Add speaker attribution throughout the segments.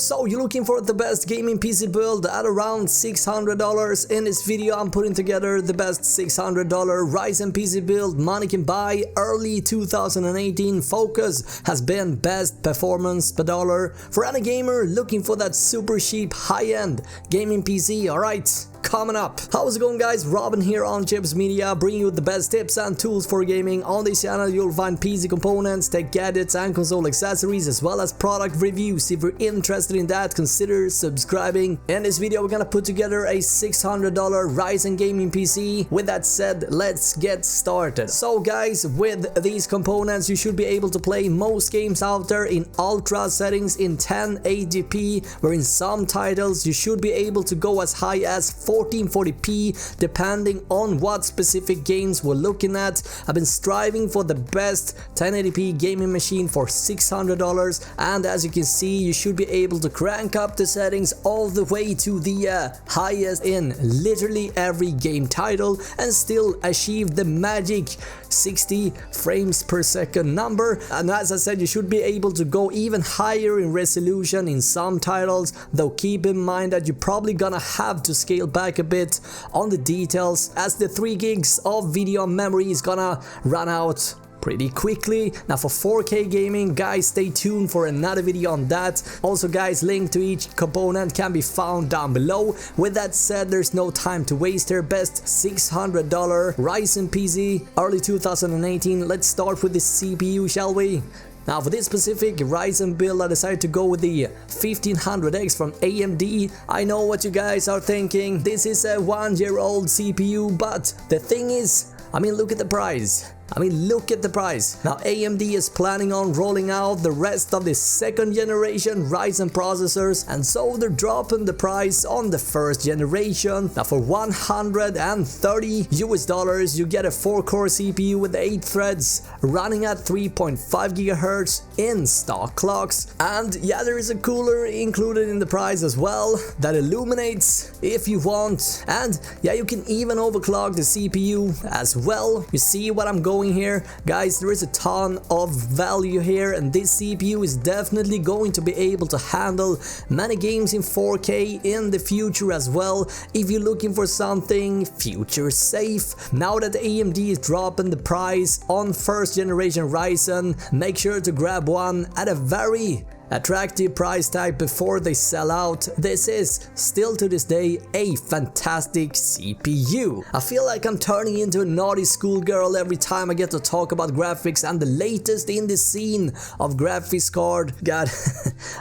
Speaker 1: So you're looking for the best gaming PC build at around $600. In this video I'm putting together the best $600 Ryzen PC build money can buy early 2018. Focus has been best performance per dollar for any gamer looking for that super cheap high-end gaming PC. Alright, coming up. How's it going, guys? Robin here on Chips Media, bringing you the best tips and tools for gaming. On this channel you'll find PC components, tech gadgets and console accessories, as well as product reviews. If you're interested in that, consider subscribing. In this video we're gonna put together a $600 Ryzen gaming PC. With that said, let's get started. So guys, with these components you should be able to play most games out there in ultra settings in 1080p, where in some titles you should be able to go as high as 1440p depending on what specific games we're looking at. I've been striving for the best 1080p gaming machine for $600, and as you can see you should be able to crank up the settings all the way to the highest in literally every game title and still achieve the magic 60 frames per second number. And as I said, you should be able to go even higher in resolution in some titles, though keep in mind that you're probably gonna have to scale back a bit on the details as the 3 gigs of video memory is gonna run out pretty quickly. Now for 4K gaming, guys, stay tuned for another video on that. Also guys, link to each component can be found down below. With that said, there's no time to waste here. Best $600 Ryzen PC early 2018. Let's start with the CPU, shall we? Now for this specific Ryzen build I decided to go with the 1500X from AMD. I know what you guys are thinking, this is a 1-year-old CPU, but the thing is, I mean, look at the price. Look at the price. Now AMD is planning on rolling out the rest of the 2nd generation Ryzen processors, and so they're dropping the price on the 1st generation. Now for $130 you get a 4-core CPU with 8 threads running at 3.5 GHz in stock clocks. And yeah, there is a cooler included in the price as well that illuminates if you want. And yeah, you can even overclock the CPU as well. You see what I'm going here, guys? There is a ton of value here, and this CPU is definitely going to be able to handle many games in 4K in the future as well, if you're looking for something future safe. Now that AMD is dropping the price on 1st generation Ryzen, make sure to grab one at a very attractive price tag before they sell out. This is still to this day a fantastic CPU. I feel like I'm turning into a naughty schoolgirl every time I get to talk about graphics and the latest in the scene of graphics card. God.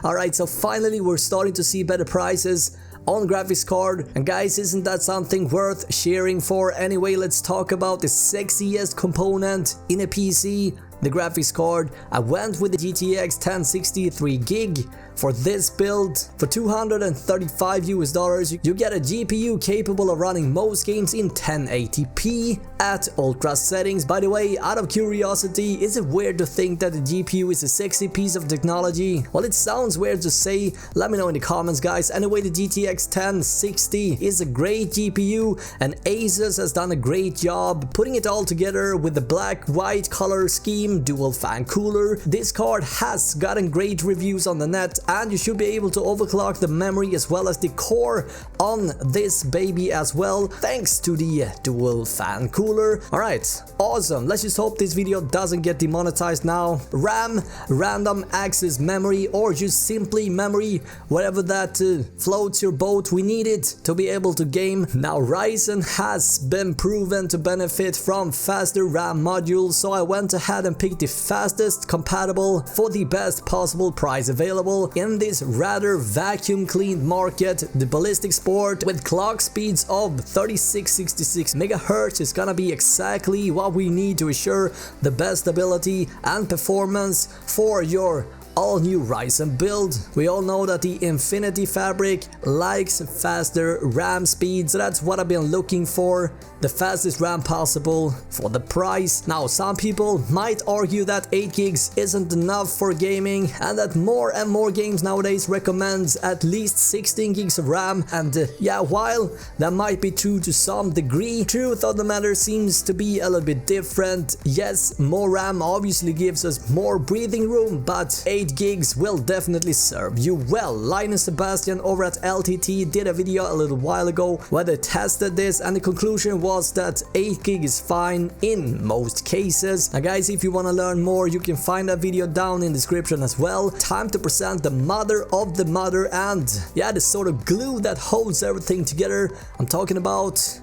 Speaker 1: Alright, so finally we're starting to see better prices on graphics card, and guys, isn't that something worth cheering for? Anyway, let's talk about the sexiest component in a PC, the graphics card. I went with the GTX 1060 3GB for this build. For $235 you get a GPU capable of running most games in 1080p at ultra settings. By the way, out of curiosity, is it weird to think that the GPU is a sexy piece of technology? Well, it sounds weird to say. Let me know in the comments, guys. Anyway, the GTX 1060 is a great GPU, and Asus has done a great job putting it all together with the black-white color scheme, dual fan cooler. This card has gotten great reviews on the net, and you should be able to overclock the memory as well as the core on this baby as well, thanks to the dual fan cooler. Alright, awesome. Let's just hope this video doesn't get demonetized now. RAM, random access memory, or just simply memory, whatever that floats your boat, we need it to be able to game. Now Ryzen has been proven to benefit from faster RAM modules, so I went ahead and picked the fastest compatible for the best possible price available in this rather vacuum cleaned market. The Ballistix Sport with clock speeds of 3666 MHz is gonna be exactly what we need to ensure the best ability and performance for your all-new Ryzen build. We all know that the Infinity Fabric likes faster RAM speed, so that's what I've been looking for, the fastest RAM possible for the price. Now some people might argue that 8 gigs isn't enough for gaming, and that more and more games nowadays recommends at least 16 gigs of RAM, and yeah, while that might be true to some degree, truth of the matter seems to be a little bit different. Yes, more RAM obviously gives us more breathing room, but 8 8 gigs will definitely serve you well. Linus Sebastian over at LTT did a video a little while ago where they tested this, and the conclusion was that 8 gig is fine in most cases. Now guys, if you want to learn more, you can find that video down in the description as well. Time to present the mother of the mother, and yeah, the sort of glue that holds everything together. I'm talking about,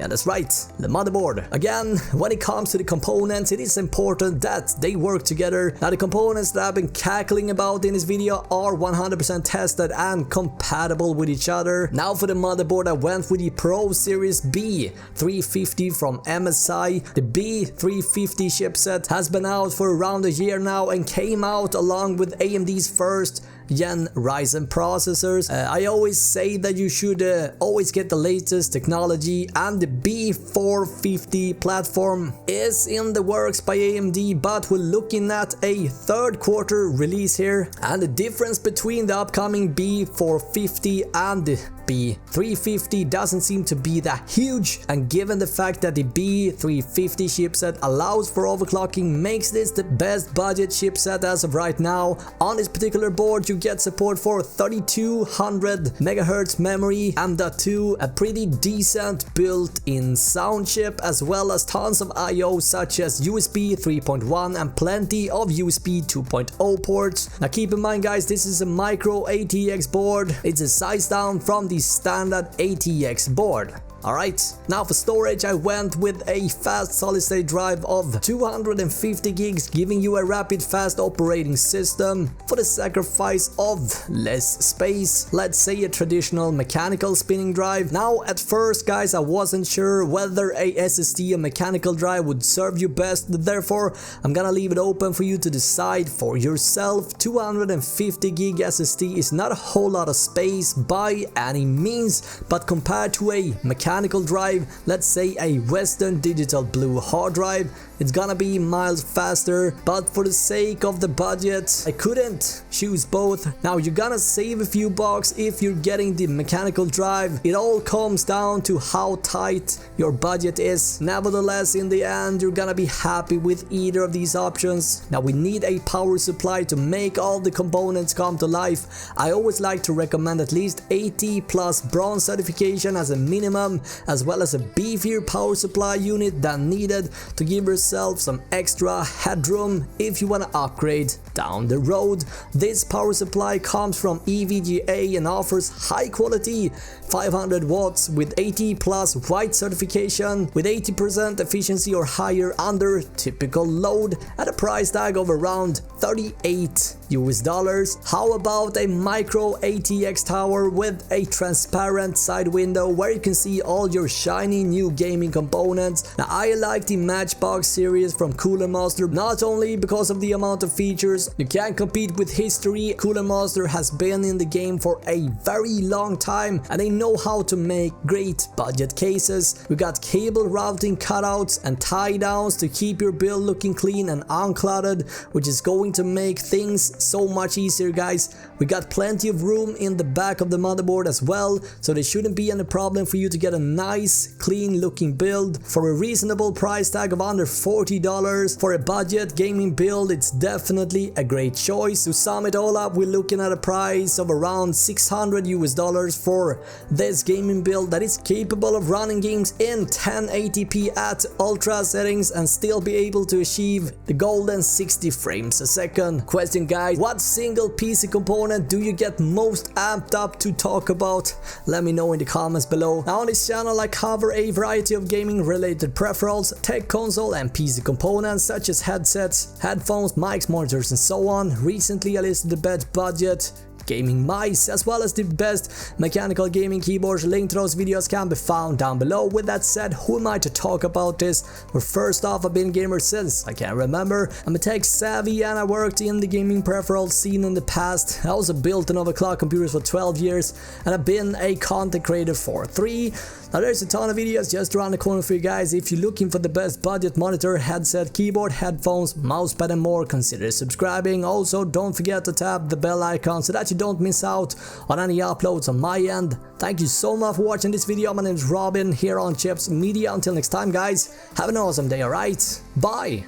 Speaker 1: yeah, that's right, the motherboard. Again, when it comes to the components, it is important that they work together. Now the components that I've been cackling about in this video are 100% tested and compatible with each other. Now for the motherboard, I went with the ProSeries B350 from MSI. The B350 chipset has been out for around a year now and came out along with AMD's first Gen Ryzen processors. I always say that you should always get the latest technology, and the B450 platform is in the works by AMD, but we're looking at a third quarter release here, and the difference between the upcoming B450 and the B350 doesn't seem to be that huge, and given the fact that the B350 chipset allows for overclocking, makes this the best budget chipset as of right now. On this particular board you get support for 3200 MHz memory, M.2, a pretty decent built-in sound chip, as well as tons of I/O such as USB 3.1 and plenty of USB 2.0 ports. Now keep in mind guys, this is a micro ATX board. It's a size down from the standard ATX board. Alright, now for storage I went with a fast solid state drive of 250 gigs, giving you a rapid fast operating system for the sacrifice of less space. Let's say a traditional mechanical spinning drive. Now at first guys, I wasn't sure whether a SSD or mechanical drive would serve you best, therefore I'm gonna leave it open for you to decide for yourself. 250 gig SSD is not a whole lot of space by any means, but compared to a mechanical drive, let's say a Western Digital Blue hard drive, it's gonna be miles faster, but for the sake of the budget I couldn't choose both. Now you're gonna save a few bucks if you're getting the mechanical drive. It all comes down to how tight your budget is. Nevertheless, in the end you're gonna be happy with either of these options. Now we need a power supply to make all the components come to life. I always like to recommend at least 80 plus bronze certification as a minimum, as well as a beefier power supply unit than needed to give yourself some extra headroom if you want to upgrade down the road. This power supply comes from EVGA and offers high quality 500 watts with 80 plus white certification with 80% efficiency or higher under typical load at a price tag of around $38 US. How about a micro ATX tower with a transparent side window where you can see all your shiny new gaming components? Now I like the Matchbox series from Cooler Master, not only because of the amount of features. You can't compete with history. Cooler Master has been in the game for a very long time and they know how to make great budget cases. We got cable routing cutouts and tie downs to keep your build looking clean and uncluttered, which is going to make things so much easier guys. We got plenty of room in the back of the motherboard as well, so there shouldn't be any problem for you to get a nice clean looking build for a reasonable price tag of under $40. For a budget gaming build, it's definitely a great choice. To sum it all up, we're looking at a price of around $600 US for this gaming build that is capable of running games in 1080p at ultra settings and still be able to achieve the golden 60 frames a second. Question guys, what single PC component do you get most amped up to talk about? Let me know in the comments below. Now on this channel I cover a variety of gaming related peripherals, tech console and PC components such as headsets, headphones, mics, monitors and so on. Recently I listed the best budget gaming mice as well as the best mechanical gaming keyboards. Link to those videos can be found down below. With that said, who am I to talk about this? Well, first off, I've been a gamer since I can't remember. I'm a tech savvy and I worked in the gaming peripheral scene in the past. I also built and overclocked computers for 12 years and I've been a content creator for 3. Now there's a ton of videos just around the corner for you guys. If you're looking for the best budget monitor, headset, keyboard, headphones, mousepad and more, consider subscribing. Also don't forget to tap the bell icon so that you don't miss out on any uploads on my end. Thank you so much for watching this video. My name is Robin here on Chips Media. Until next time guys, have an awesome day, alright? Bye!